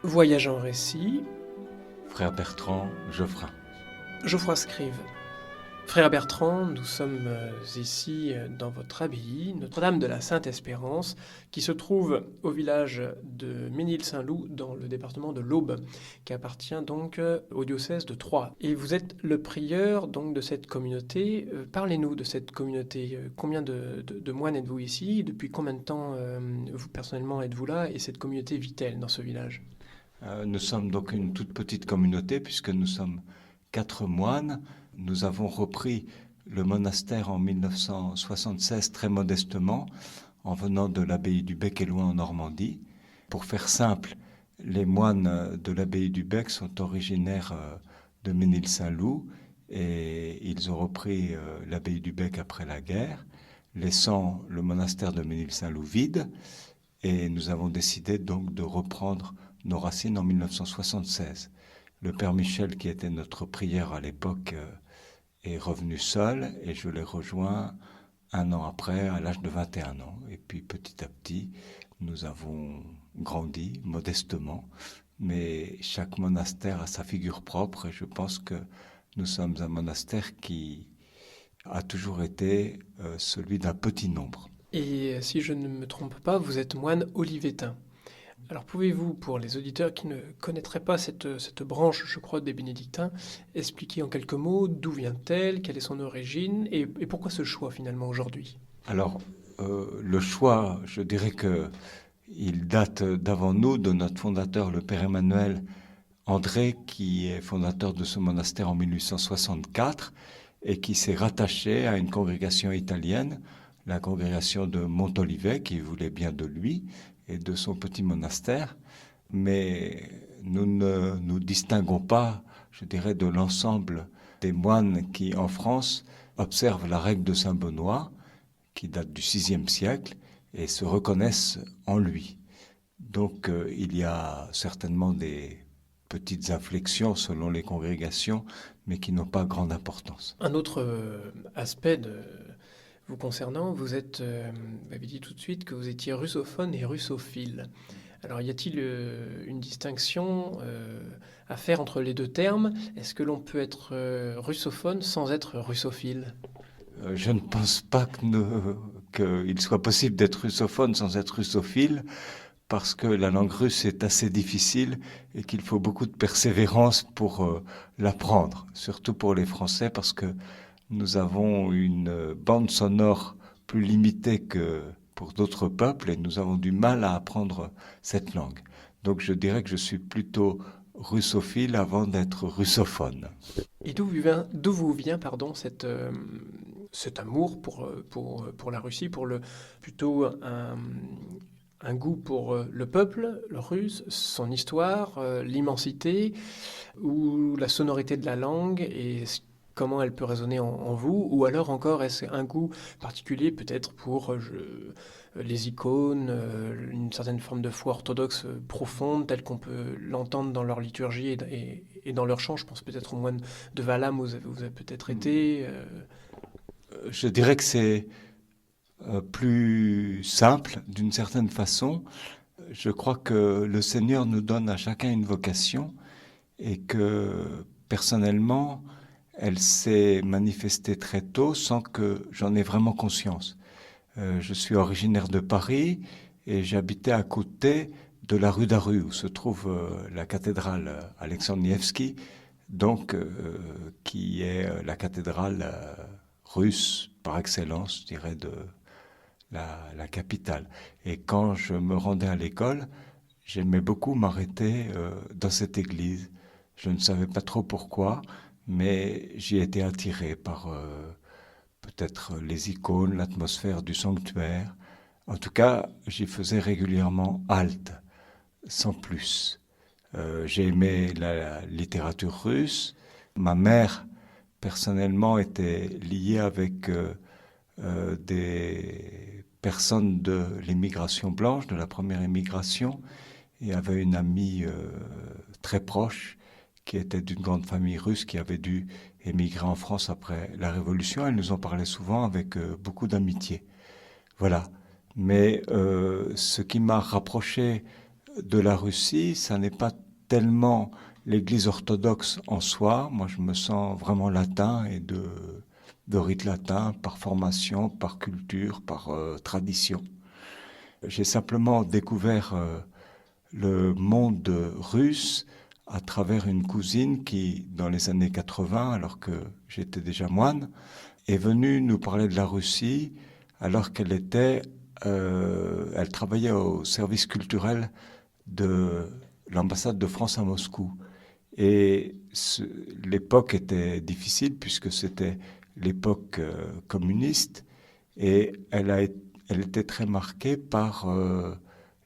Voyage en récit, Frère Bertrand Geoffrin. Geoffroy Scrive. Frère Bertrand, nous sommes ici dans votre abbaye, Notre-Dame de la Sainte-Espérance, qui se trouve au village de Ménil-Saint-Loup, dans le département de l'Aube, qui appartient donc au diocèse de Troyes. Et vous êtes le prieur donc de cette communauté. Parlez-nous de cette communauté. Combien de moines êtes-vous ici? Depuis combien de temps, vous personnellement, êtes-vous là? Et cette communauté vit-elle dans ce village? Nous sommes donc une toute petite communauté puisque nous sommes 4 moines. Nous avons repris le monastère en 1976 très modestement en venant de l'abbaye du Bec et Loing en Normandie. Pour faire simple, les moines de l'abbaye du Bec sont originaires de Ménil-Saint-Loup et ils ont repris l'abbaye du Bec après la guerre, laissant le monastère de Ménil-Saint-Loup vide. Et nous avons décidé donc de reprendre nos racines en 1976. Le père Michel, qui était notre prieur à l'époque, est revenu seul et je l'ai rejoint un an après, à l'âge de 21 ans. Et puis petit à petit, nous avons grandi modestement, mais chaque monastère a sa figure propre et je pense que nous sommes un monastère qui a toujours été celui d'un petit nombre. Et si je ne me trompe pas, vous êtes moine olivétain. Alors pouvez-vous, pour les auditeurs qui ne connaîtraient pas cette branche, je crois, des bénédictins, expliquer en quelques mots d'où vient-elle, quelle est son origine et pourquoi ce choix finalement aujourd'hui? Alors, le choix, je dirais que il date d'avant nous, de notre fondateur, le père Emmanuel André, qui est fondateur de ce monastère en 1864 et qui s'est rattaché à une congrégation italienne, la congrégation de Montolivet, qui voulait bien de lui et de son petit monastère. Mais nous ne nous distinguons pas, je dirais, de l'ensemble des moines qui, en France, observent la règle de Saint Benoît, qui date du VIe siècle, et se reconnaissent en lui. Donc il y a certainement des petites inflexions selon les congrégations, mais qui n'ont pas grande importance. Un autre aspect de vous concernant, vous avez dit tout de suite que vous étiez russophone et russophile. Alors y a-t-il une distinction à faire entre les deux termes? Est-ce que l'on peut être russophone sans être russophile? Je ne pense pas qu'il soit possible d'être russophone sans être russophile, parce que la langue russe est assez difficile et qu'il faut beaucoup de persévérance pour l'apprendre, surtout pour les Français, parce que nous avons une bande sonore plus limitée que pour d'autres peuples et nous avons du mal à apprendre cette langue. Donc je dirais que je suis plutôt russophile avant d'être russophone. Et d'où vous vient pardon, cet amour pour la Russie, plutôt un goût pour le peuple, le russe, son histoire, l'immensité ou la sonorité de la langue et comment elle peut résonner en vous? Ou alors encore, est-ce un goût particulier peut-être pour les icônes, une certaine forme de foi orthodoxe profonde, telle qu'on peut l'entendre dans leur liturgie et dans leur chant? Je pense peut-être au moine de Valham où vous avez peut-être été. Je dirais que c'est plus simple d'une certaine façon. Je crois que le Seigneur nous donne à chacun une vocation et que personnellement, elle s'est manifestée très tôt sans que j'en ai vraiment conscience. Je suis originaire de Paris et j'habitais à côté de la rue d'Aru où se trouve la cathédrale Alexandre Nevski, donc qui est la cathédrale russe par excellence, je dirais, de la capitale. Et quand je me rendais à l'école, j'aimais beaucoup m'arrêter dans cette église. Je ne savais pas trop pourquoi, mais j'y étais attiré par peut-être les icônes, l'atmosphère du sanctuaire. En tout cas, j'y faisais régulièrement halte, sans plus. J'ai aimé la littérature russe. Ma mère, personnellement, était liée avec des personnes de l'émigration blanche, de la première émigration, et avait une amie très proche qui était d'une grande famille russe qui avait dû émigrer en France après la Révolution. Elle nous en parlait souvent avec beaucoup d'amitié. Voilà. Mais ce qui m'a rapproché de la Russie, ça n'est pas tellement l'Église orthodoxe en soi. Moi, je me sens vraiment latin et de rite latin par formation, par culture, par tradition. J'ai simplement découvert le monde russe à travers une cousine qui, dans les années 80, alors que j'étais déjà moine, est venue nous parler de la Russie alors elle travaillait au service culturel de l'ambassade de France à Moscou. Et l'époque était difficile puisque c'était l'époque communiste et elle était très marquée par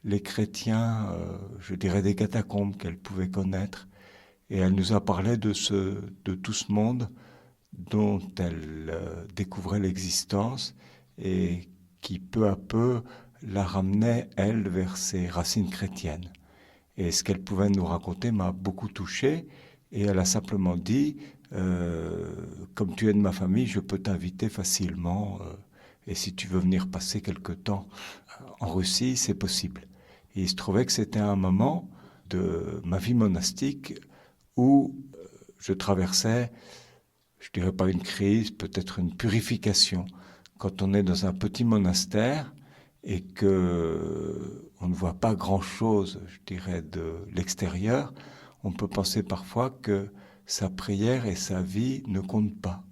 les chrétiens, je dirais des catacombes qu'elle pouvait connaître. Et elle nous a parlé de tout ce monde dont elle découvrait l'existence et qui peu à peu la ramenait, elle, vers ses racines chrétiennes. Et ce qu'elle pouvait nous raconter m'a beaucoup touché. Et elle a simplement dit, comme tu es de ma famille, je peux t'inviter facilement. Et si tu veux venir passer quelque temps en Russie, c'est possible. Et il se trouvait que c'était un moment de ma vie monastique où je traversais, je dirais pas une crise, peut-être une purification. Quand on est dans un petit monastère et que on ne voit pas grand-chose, je dirais, de l'extérieur, on peut penser parfois que sa prière et sa vie ne comptent pas,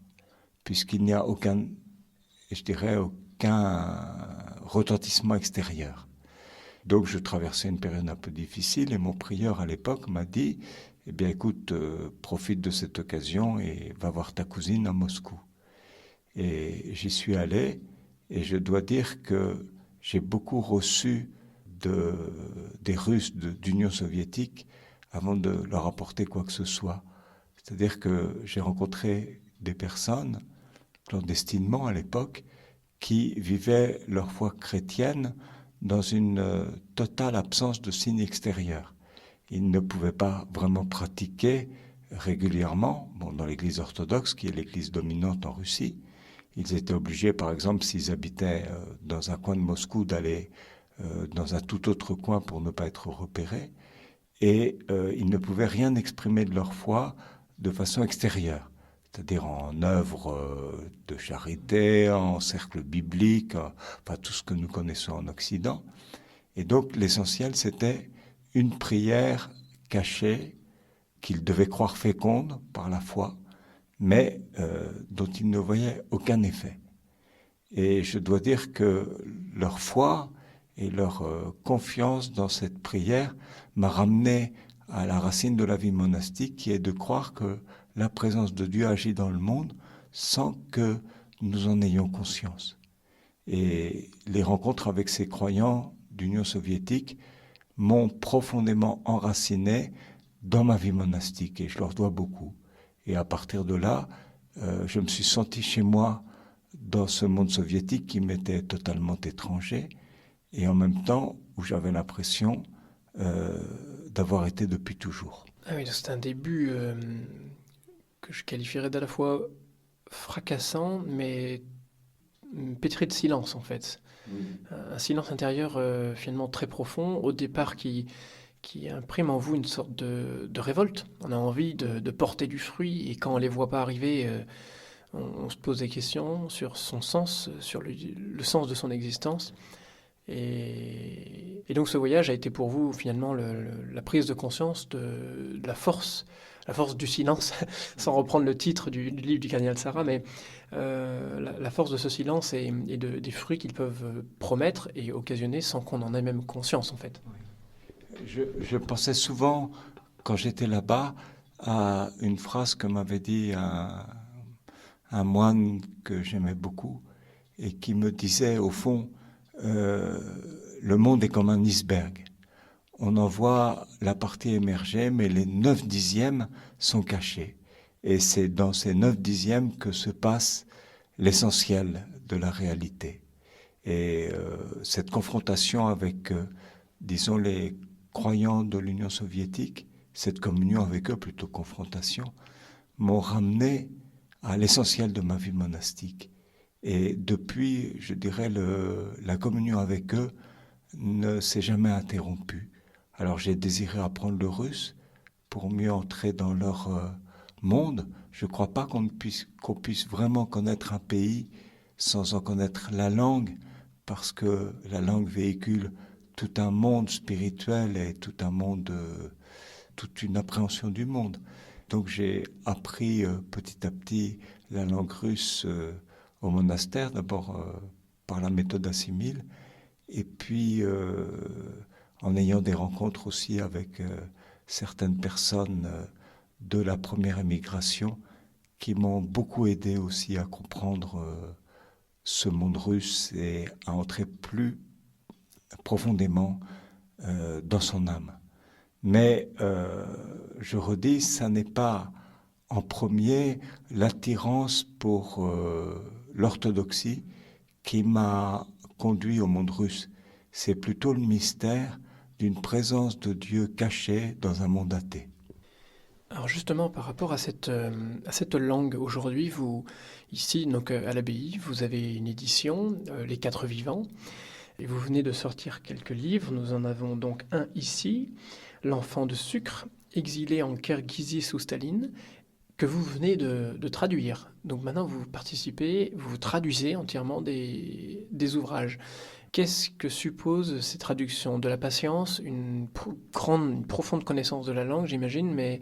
puisqu'il n'y a aucun, je dirais, aucun retentissement extérieur. Donc je traversais une période un peu difficile et mon prieur à l'époque m'a dit, eh bien écoute, profite de cette occasion et va voir ta cousine à Moscou. Et j'y suis allé et je dois dire que j'ai beaucoup reçu des Russes d'Union soviétique avant de leur apporter quoi que ce soit. C'est-à-dire que j'ai rencontré des personnes, clandestinement à l'époque, qui vivaient leur foi chrétienne dans une totale absence de signes extérieurs. Ils ne pouvaient pas vraiment pratiquer régulièrement, bon, dans l'église orthodoxe, qui est l'église dominante en Russie. Ils étaient obligés, par exemple, s'ils habitaient dans un coin de Moscou, d'aller dans un tout autre coin pour ne pas être repérés. Et ils ne pouvaient rien exprimer de leur foi de façon extérieure, c'est-à-dire en œuvre de charité, en cercle biblique, enfin tout ce que nous connaissons en Occident. Et donc l'essentiel, c'était une prière cachée qu'ils devaient croire féconde par la foi, mais dont ils ne voyaient aucun effet. Et je dois dire que leur foi et leur confiance dans cette prière m'a ramené à la racine de la vie monastique, qui est de croire que la présence de Dieu agit dans le monde sans que nous en ayons conscience. Et les rencontres avec ces croyants d'Union soviétique m'ont profondément enraciné dans ma vie monastique et je leur dois beaucoup. Et à partir de là, je me suis senti chez moi dans ce monde soviétique qui m'était totalement étranger et en même temps où j'avais l'impression d'avoir été depuis toujours. Ah oui, c'est un début que je qualifierais d'à la fois fracassant, mais pétri de silence en fait. Oui. Un silence intérieur finalement très profond, au départ qui imprime en vous une sorte de révolte. On a envie de porter du fruit et quand on ne les voit pas arriver, on se pose des questions sur son sens, sur le sens de son existence. Et donc ce voyage a été pour vous finalement la prise de conscience de la force du silence, sans reprendre le titre du livre du cardinal Sarah, mais la force de ce silence et des fruits qu'ils peuvent promettre et occasionner sans qu'on en ait même conscience en fait. Je pensais souvent, quand j'étais là-bas, à une phrase que m'avait dit un moine que j'aimais beaucoup et qui me disait au fond, le monde est comme un iceberg. On en voit la partie émerger, mais les 9/10 sont cachés. Et c'est dans ces 9/10 que se passe l'essentiel de la réalité. Et cette confrontation avec, disons, les croyants de l'Union soviétique, cette communion avec eux, plutôt confrontation, m'ont ramené à l'essentiel de ma vie monastique. Et depuis, je dirais, la communion avec eux ne s'est jamais interrompue. Alors j'ai désiré apprendre le russe pour mieux entrer dans leur monde. Je ne crois pas qu'on puisse vraiment connaître un pays sans en connaître la langue, parce que la langue véhicule tout un monde spirituel et tout un monde, toute une appréhension du monde. Donc j'ai appris petit à petit la langue russe au monastère, d'abord par la méthode assimile, et puis en ayant des rencontres aussi avec certaines personnes de la première émigration qui m'ont beaucoup aidé aussi à comprendre ce monde russe et à entrer plus profondément dans son âme. Mais je redis, ça n'est pas en premier l'attirance pour l'orthodoxie qui m'a conduit au monde russe. C'est plutôt le mystère d'une présence de Dieu cachée dans un monde athée. Alors justement, par rapport à cette langue, aujourd'hui, vous, ici, donc à l'abbaye, vous avez une édition, Les Quatre Vivants, et vous venez de sortir quelques livres. Nous en avons donc un ici, L'Enfant de sucre, exilé en Kirghizie sous Staline, que vous venez de traduire. Donc maintenant, vous participez, vous traduisez entièrement des ouvrages. Qu'est-ce que supposent ces traductions? De la patience, une profonde connaissance de la langue, j'imagine, mais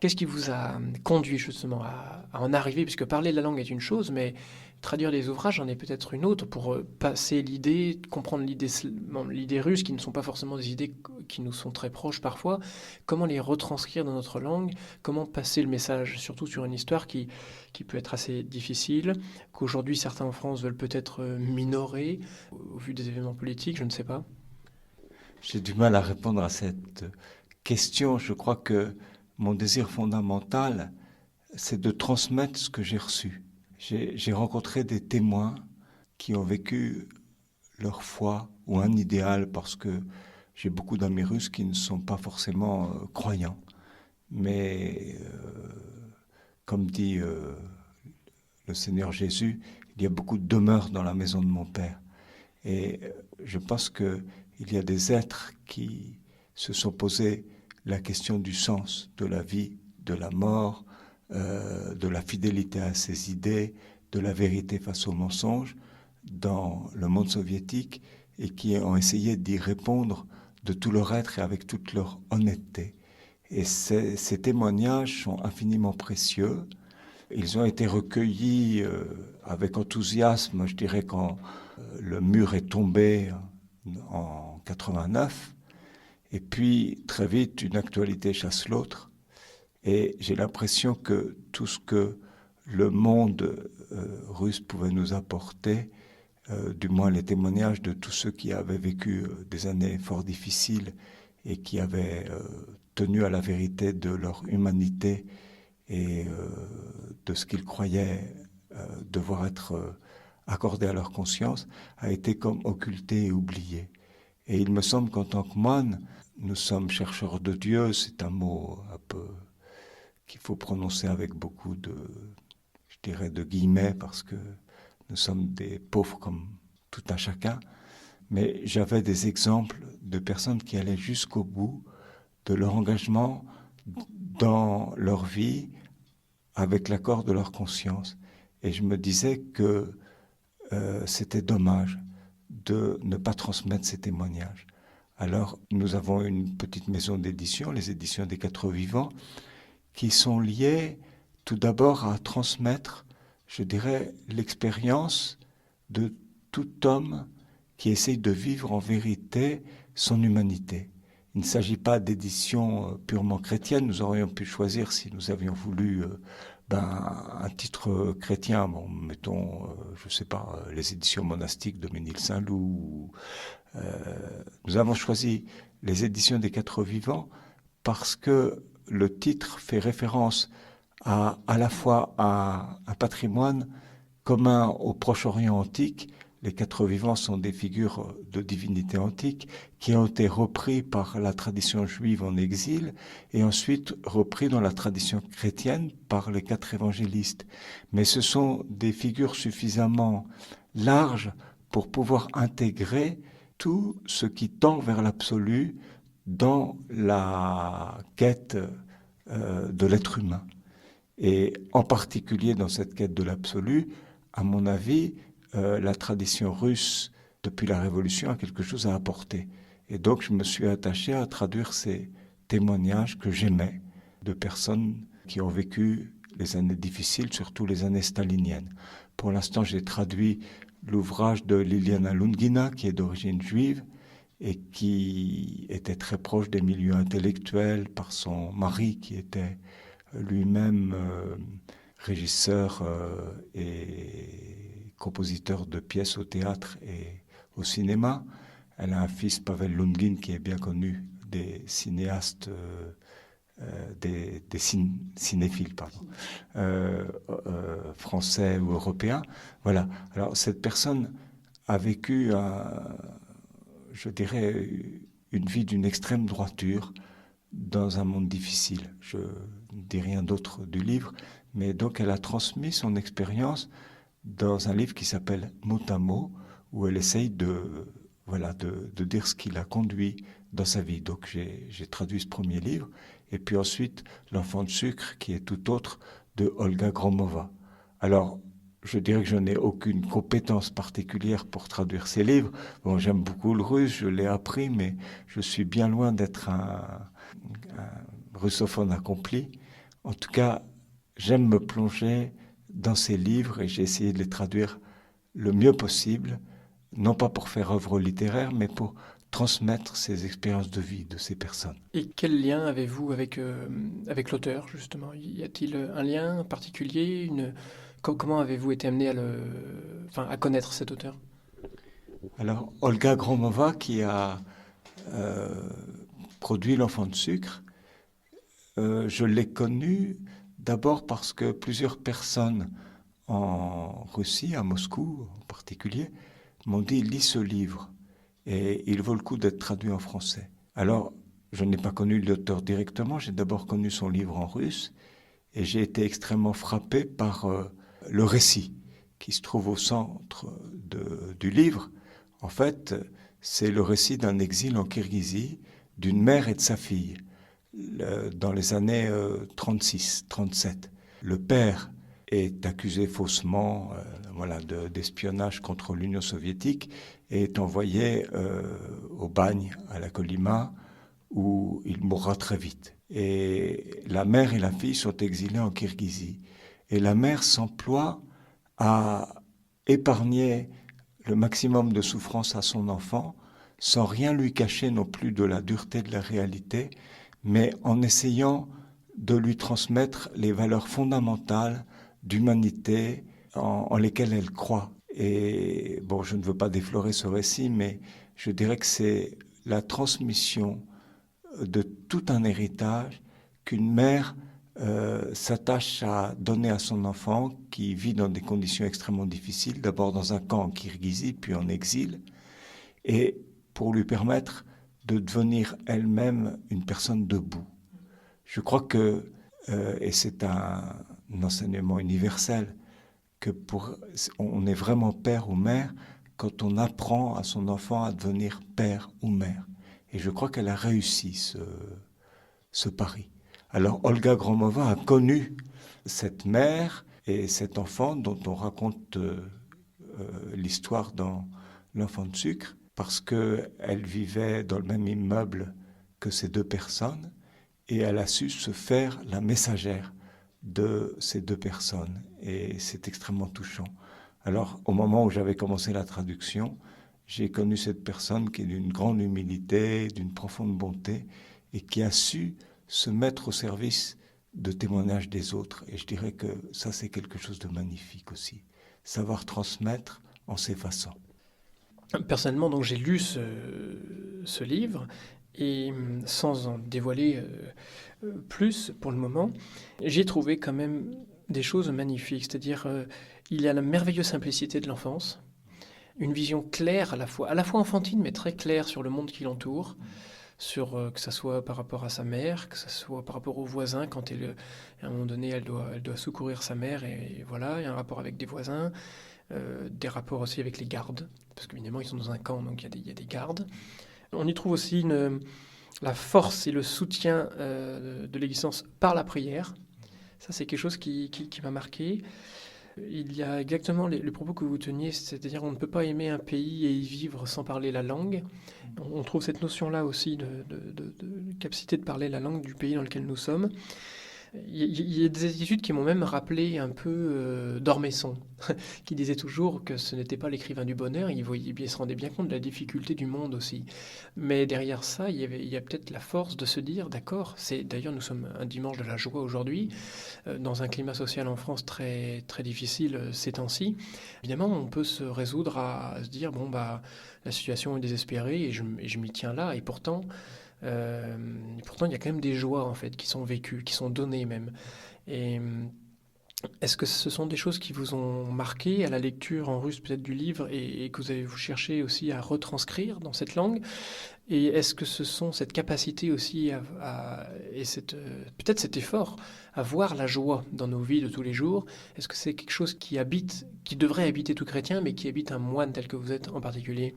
qu'est-ce qui vous a conduit justement à en arriver? Puisque parler la langue est une chose, mais traduire des ouvrages en est peut-être une autre pour passer l'idée, comprendre l'idée russe, qui ne sont pas forcément des idées qui nous sont très proches parfois. Comment les retranscrire dans notre langue? Comment passer le message, surtout sur une histoire qui peut être assez difficile, qu'aujourd'hui certains en France veulent peut-être minorer au vu des événements politiques, je ne sais pas. J'ai du mal à répondre à cette question. Je crois que mon désir fondamental, c'est de transmettre ce que j'ai reçu. J'ai rencontré des témoins qui ont vécu leur foi ou un idéal, parce que j'ai beaucoup d'amis russes qui ne sont pas forcément croyants. Mais comme dit le Seigneur Jésus, il y a beaucoup de demeures dans la maison de mon Père. Et je pense qu'il y a des êtres qui se sont posés la question du sens de la vie, de la mort, de la fidélité à ses idées, de la vérité face au mensonge dans le monde soviétique, et qui ont essayé d'y répondre de tout leur être et avec toute leur honnêteté. Et ces témoignages sont infiniment précieux. Ils ont été recueillis avec enthousiasme, je dirais, quand le mur est tombé en 89. Et puis, très vite, une actualité chasse l'autre. Et j'ai l'impression que tout ce que le monde russe pouvait nous apporter, du moins les témoignages de tous ceux qui avaient vécu des années fort difficiles et qui avaient tenu à la vérité de leur humanité et de ce qu'ils croyaient devoir être accordé à leur conscience, a été comme occulté et oublié. Et il me semble qu'en tant que moine, nous sommes chercheurs de Dieu. C'est un mot un peu qu'il faut prononcer avec beaucoup de, je dirais, de guillemets, parce que nous sommes des pauvres comme tout un chacun. Mais j'avais des exemples de personnes qui allaient jusqu'au bout de leur engagement dans leur vie avec l'accord de leur conscience. Et je me disais que c'était dommage de ne pas transmettre ces témoignages. Alors, nous avons une petite maison d'édition, les éditions des Quatre Vivants, qui sont liées tout d'abord à transmettre, je dirais, l'expérience de tout homme qui essaye de vivre en vérité son humanité. Il ne s'agit pas d'édition purement chrétienne. Nous aurions pu choisir, si nous avions voulu, un titre chrétien, bon, mettons, je ne sais pas, les éditions monastiques de Ménil-Saint-Loup. Nous avons choisi les éditions des Quatre Vivants parce que le titre fait référence à la fois à un patrimoine commun au Proche-Orient antique. Les Quatre Vivants sont des figures de divinités antiques qui ont été repris par la tradition juive en exil et ensuite repris dans la tradition chrétienne par les quatre évangélistes. Mais ce sont des figures suffisamment larges pour pouvoir intégrer tout ce qui tend vers l'absolu, dans la quête de l'être humain. Et en particulier dans cette quête de l'absolu, à mon avis, la tradition russe, depuis la Révolution, a quelque chose à apporter. Et donc je me suis attaché à traduire ces témoignages que j'aimais de personnes qui ont vécu les années difficiles, surtout les années staliniennes. Pour l'instant, j'ai traduit l'ouvrage de Liliana Lungina, qui est d'origine juive et qui était très proche des milieux intellectuels par son mari, qui était lui-même régisseur et compositeur de pièces au théâtre et au cinéma. Elle a un fils, Pavel Lungin, qui est bien connu des cinéastes, cinéphiles, français ou européens. Voilà. Alors, cette personne a vécu, je dirais, une vie d'une extrême droiture dans un monde difficile. Je ne dis rien d'autre du livre, mais donc elle a transmis son expérience dans un livre qui s'appelle Mot à mot, où elle essaye de dire ce qui l'a conduit dans sa vie. Donc j'ai traduit ce premier livre, et puis ensuite L'enfant de sucre, qui est tout autre, de Olga Gromova. Alors, je dirais que je n'ai aucune compétence particulière pour traduire ces livres. Bon, j'aime beaucoup le russe, je l'ai appris, mais je suis bien loin d'être un russophone accompli. En tout cas, j'aime me plonger dans ces livres et j'ai essayé de les traduire le mieux possible, non pas pour faire œuvre littéraire, mais pour transmettre ces expériences de vie de ces personnes. Et quel lien avez-vous avec l'auteur, justement? Y a-t-il un lien particulier, comment avez-vous été amené à connaître cet auteur? Alors, Olga Gromova, qui a produit L'enfant de sucre, je l'ai connue d'abord parce que plusieurs personnes en Russie, à Moscou en particulier, m'ont dit « lis ce livre » et il vaut le coup d'être traduit en français. Alors, je n'ai pas connu l'auteur directement, j'ai d'abord connu son livre en russe et j'ai été extrêmement frappé par le récit qui se trouve au centre du livre. En fait, c'est le récit d'un exil en Kirghizie d'une mère et de sa fille dans les années 36-37. Le père est accusé faussement d'espionnage contre l'Union soviétique et est envoyé au bagne, à la Kolyma, où il mourra très vite. Et la mère et la fille sont exilées en Kirghizie. Et la mère s'emploie à épargner le maximum de souffrance à son enfant, sans rien lui cacher non plus de la dureté de la réalité, mais en essayant de lui transmettre les valeurs fondamentales d'humanité en lesquelles elle croit. Et bon, je ne veux pas déflorer ce récit, mais je dirais que c'est la transmission de tout un héritage qu'une mère s'attache à donner à son enfant qui vit dans des conditions extrêmement difficiles, d'abord dans un camp en Kirghizie, puis en exil, et pour lui permettre de devenir elle-même une personne debout. Je crois que, et c'est un enseignement universel, que on est vraiment père ou mère quand on apprend à son enfant à devenir père ou mère. Et je crois qu'elle a réussi ce pari. Alors Olga Gromova a connu cette mère et cet enfant dont on raconte l'histoire dans L'enfant de sucre, parce qu'elle vivait dans le même immeuble que ces deux personnes et elle a su se faire la messagère de ces deux personnes. Et c'est extrêmement touchant. Alors, au moment où j'avais commencé la traduction, j'ai connu cette personne qui est d'une grande humilité, d'une profonde bonté et qui a su se mettre au service de témoignages des autres. Et je dirais que ça, c'est quelque chose de magnifique aussi. Savoir transmettre en s'effaçant. Personnellement, donc, j'ai lu ce livre et sans en dévoiler plus pour le moment, j'ai trouvé quand même des choses magnifiques. C'est-à-dire, il y a la merveilleuse simplicité de l'enfance, une vision claire à la fois enfantine, mais très claire sur le monde qui l'entoure, que ça soit par rapport à sa mère, que ça soit par rapport aux voisins, quand à un moment donné, elle doit secourir sa mère, et voilà, il y a un rapport avec des voisins, des rapports aussi avec les gardes, parce qu'évidemment, ils sont dans un camp, donc il y a des gardes. On y trouve aussi la force et le soutien de l'existence par la prière. Ça, c'est quelque chose qui m'a marqué. Il y a exactement les propos que vous teniez, c'est-à-dire on ne peut pas aimer un pays et y vivre sans parler la langue. On trouve cette notion-là aussi de capacité de parler la langue du pays dans lequel nous sommes. Il y a des études qui m'ont même rappelé un peu d'Ormesson, qui disait toujours que ce n'était pas l'écrivain du bonheur, il se rendait bien compte de la difficulté du monde aussi. Mais derrière ça, il y a peut-être la force de se dire, d'accord, d'ailleurs nous sommes un dimanche de la joie aujourd'hui, dans un climat social en France très, très difficile ces temps-ci. Évidemment, on peut se résoudre à se dire, bon, bah, la situation est désespérée et je m'y tiens là, et pourtant, il y a quand même des joies en fait qui sont vécues, qui sont données même. Et est-ce que ce sont des choses qui vous ont marqué à la lecture en russe peut-être du livre et que vous cherchez aussi à retranscrire dans cette langue? Et est-ce que ce sont cette capacité aussi et peut-être cet effort à voir la joie dans nos vies de tous les jours? Est-ce que c'est quelque chose qui devrait habiter tout chrétien, mais qui habite un moine tel que vous êtes en particulier?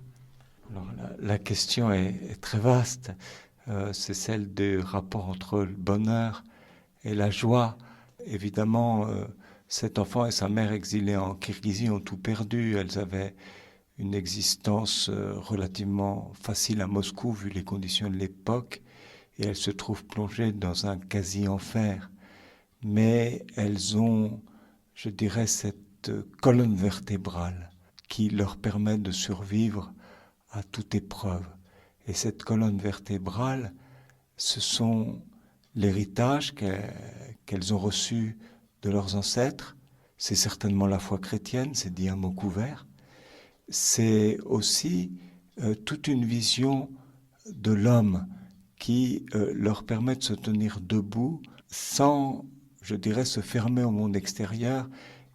Alors, la question est très vaste. C'est celle du rapport entre le bonheur et la joie. Évidemment, cet enfant et sa mère exilées en Kirghizie ont tout perdu. Elles avaient une existence relativement facile à Moscou vu les conditions de l'époque et elles se trouvent plongées dans un quasi-enfer. Mais elles ont, je dirais, cette colonne vertébrale qui leur permet de survivre à toute épreuve. Et cette colonne vertébrale, ce sont l'héritage qu'elles ont reçu de leurs ancêtres. C'est certainement la foi chrétienne, c'est dit un mot couvert. C'est aussi toute une vision de l'homme qui leur permet de se tenir debout sans, je dirais, se fermer au monde extérieur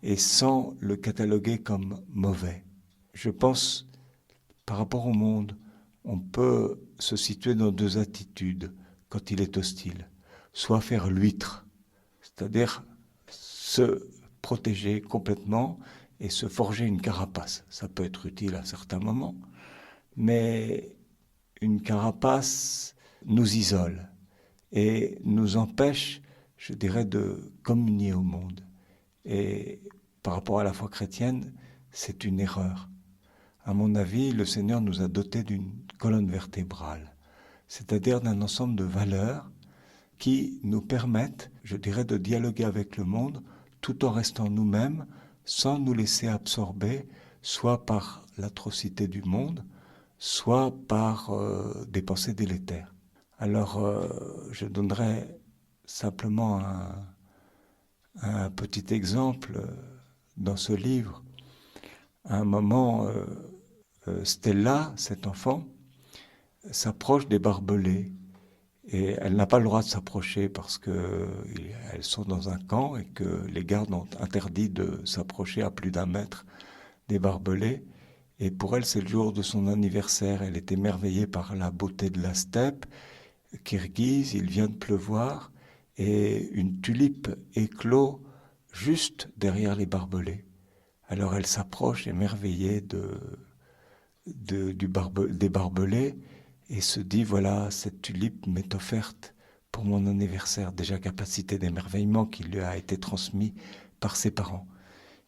et sans le cataloguer comme mauvais. Je pense, par rapport au monde, on peut se situer dans deux attitudes quand il est hostile. Soit faire l'huître, c'est-à-dire se protéger complètement et se forger une carapace. Ça peut être utile à certains moments, mais une carapace nous isole et nous empêche, je dirais, de communier au monde. Et par rapport à la foi chrétienne, c'est une erreur. À mon avis, le Seigneur nous a dotés d'une colonne vertébrale, c'est-à-dire d'un ensemble de valeurs qui nous permettent, je dirais, de dialoguer avec le monde tout en restant nous-mêmes, sans nous laisser absorber soit par l'atrocité du monde, soit par des pensées délétères. Alors, je donnerai simplement un petit exemple dans ce livre. À un moment, Stella, cet enfant, s'approche des barbelés. Et elle n'a pas le droit de s'approcher parce qu'elles sont dans un camp et que les gardes ont interdit de s'approcher à plus d'1 mètre des barbelés. Et pour elle, c'est le jour de son anniversaire. Elle est émerveillée par la beauté de la steppe kirghize. Il vient de pleuvoir et une tulipe éclot juste derrière les barbelés. Alors elle s'approche émerveillée des barbelés et se dit, voilà, cette tulipe m'est offerte pour mon anniversaire, déjà capacité d'émerveillement qui lui a été transmise par ses parents.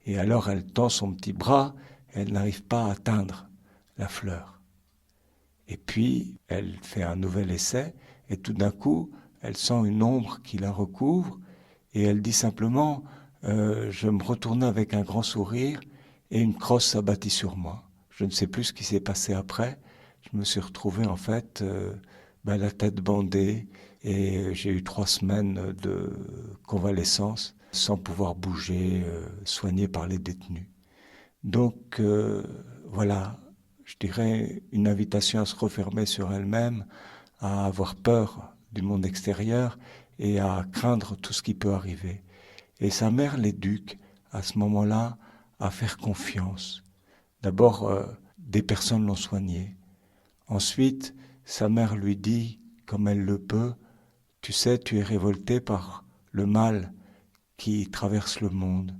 Et alors elle tend son petit bras, elle n'arrive pas à atteindre la fleur. Et puis elle fait un nouvel essai, et tout d'un coup, elle sent une ombre qui la recouvre, et elle dit simplement, je me retournais avec un grand sourire, et une crosse s'abattit sur moi. Je ne sais plus ce qui s'est passé après. Je me suis retrouvé en fait la tête bandée et j'ai eu 3 semaines de convalescence sans pouvoir bouger, soigné par les détenus. Donc voilà, je dirais une invitation à se refermer sur elle-même, à avoir peur du monde extérieur et à craindre tout ce qui peut arriver. Et sa mère l'éduque à ce moment-là à faire confiance. D'abord, des personnes l'ont soigné. Ensuite, sa mère lui dit, comme elle le peut, « Tu sais, tu es révolté par le mal qui traverse le monde,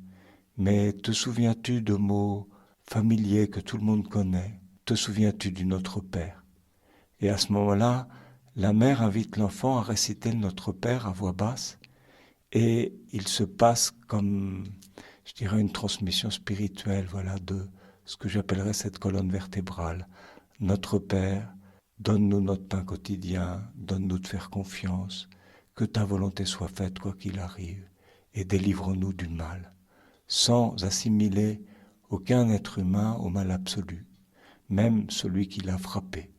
mais te souviens-tu de mots familiers que tout le monde connaît? Te souviens-tu du Notre Père ?» Et à ce moment-là, la mère invite l'enfant à réciter le Notre Père à voix basse et il se passe comme, je dirais, une transmission spirituelle, voilà, de ce que j'appellerais cette colonne vertébrale. Notre Père, donne-nous notre pain quotidien, donne-nous de faire confiance, que ta volonté soit faite quoi qu'il arrive, et délivre-nous du mal, sans assimiler aucun être humain au mal absolu, même celui qui l'a frappé.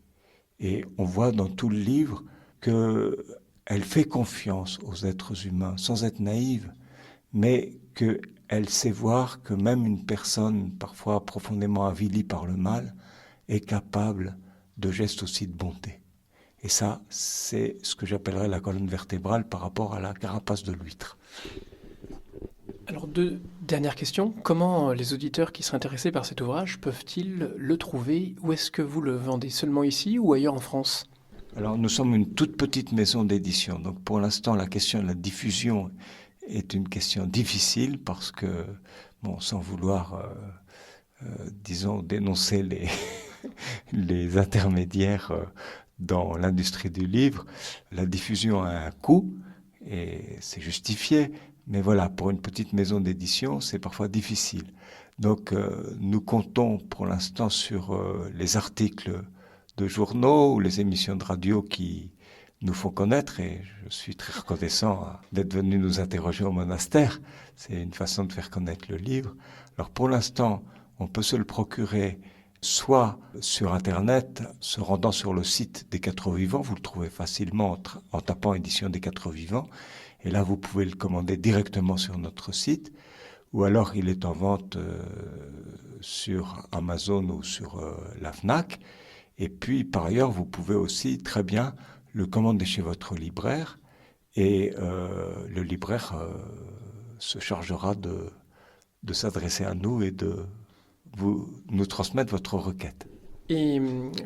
Et on voit dans tout le livre qu'elle fait confiance aux êtres humains, sans être naïve, mais qu'elle sait voir que même une personne parfois profondément avilie par le mal est capable de gestes aussi de bonté. Et ça, c'est ce que j'appellerais la colonne vertébrale par rapport à la carapace de l'huître. Alors, deux dernières questions. Comment les auditeurs qui seraient intéressés par cet ouvrage peuvent-ils le trouver? Où est-ce que vous le vendez? Seulement ici ou ailleurs en France? Alors, nous sommes une toute petite maison d'édition. Donc, pour l'instant, la question de la diffusion est une question difficile parce que, bon, sans vouloir, disons, dénoncer les intermédiaires dans l'industrie du livre, la diffusion a un coût et c'est justifié. Mais voilà, pour une petite maison d'édition, c'est parfois difficile. Donc, nous comptons pour l'instant sur les articles de journaux ou les émissions de radio qui nous font connaître, et je suis très reconnaissant d'être venu nous interroger au monastère. C'est une façon de faire connaître le livre. Alors, pour l'instant, on peut se le procurer soit sur Internet, se rendant sur le site des Quatre Vivants, vous le trouvez facilement en tapant édition des Quatre Vivants, et là vous pouvez le commander directement sur notre site, ou alors il est en vente sur Amazon ou sur la Fnac, et puis par ailleurs vous pouvez aussi très bien le commander chez votre libraire, et le libraire se chargera de s'adresser à nous et de nous transmettre votre requête. Et,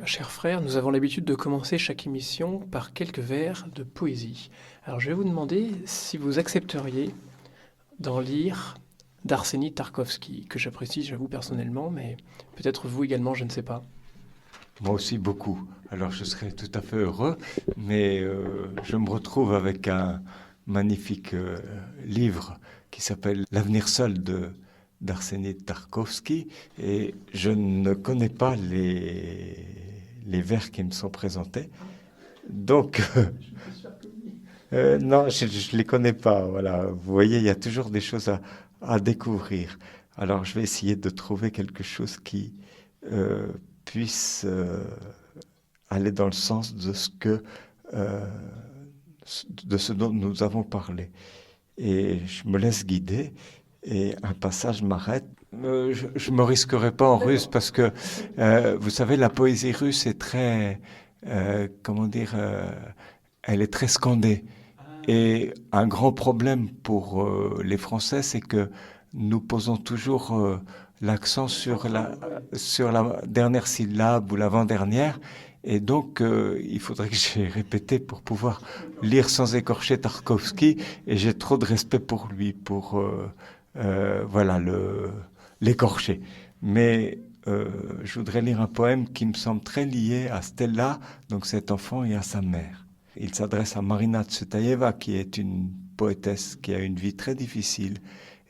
chers frères, nous avons l'habitude de commencer chaque émission par quelques vers de poésie. Alors, je vais vous demander si vous accepteriez d'en lire d'Arseny Tarkovsky, que j'apprécie, j'avoue, personnellement, mais peut-être vous également, je ne sais pas. Moi aussi beaucoup. Alors je serais tout à fait heureux, mais je me retrouve avec un magnifique livre qui s'appelle L'avenir seul d'Arseny Tarkovsky, et je ne connais pas les vers qui me sont présentés. Donc, non, je ne les connais pas. Voilà. Vous voyez, il y a toujours des choses à découvrir. Alors je vais essayer de trouver quelque chose qui euh, puisse aller dans le sens euh, de ce dont nous avons parlé. Et je me laisse guider, et un passage m'arrête. Je me risquerai pas en russe parce que, vous savez, la poésie russe est très, comment dire, elle est très scandée. Et un grand problème pour les Français, c'est que nous posons toujours l'accent sur la dernière syllabe ou l'avant-dernière. Et donc, il faudrait que j'ai répété pour pouvoir lire sans écorcher Tarkovsky. Et j'ai trop de respect pour lui, pour voilà, l'écorcher. Mais je voudrais lire un poème qui me semble très lié à Stella, donc cet enfant, et à sa mère. Il s'adresse à Marina Tsvetaeva, qui est une poétesse qui a une vie très difficile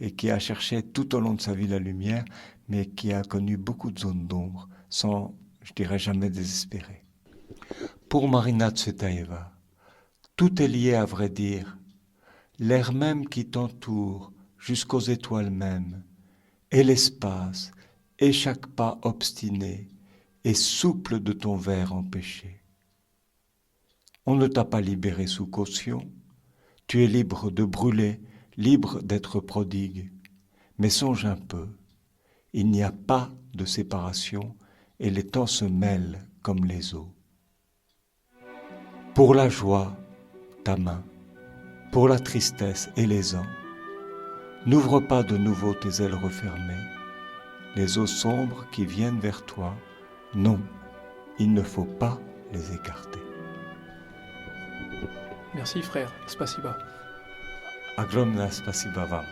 et qui a cherché tout au long de sa vie la lumière, mais qui a connu beaucoup de zones d'ombre, sans, je dirais, jamais désespérer. Pour Marina Tsvetaeva, tout est lié à vrai dire, l'air même qui t'entoure jusqu'aux étoiles mêmes, et l'espace, et chaque pas obstiné, et souple de ton vers empêché. On ne t'a pas libéré sous caution, tu es libre de brûler, libre d'être prodigue. Mais songe un peu, il n'y a pas de séparation et les temps se mêlent comme les eaux. Pour la joie, ta main, pour la tristesse et les ans, n'ouvre pas de nouveau tes ailes refermées. Les eaux sombres qui viennent vers toi, non, il ne faut pas les écarter. Merci, frère. Spasiba. Ogromna spasiba wam.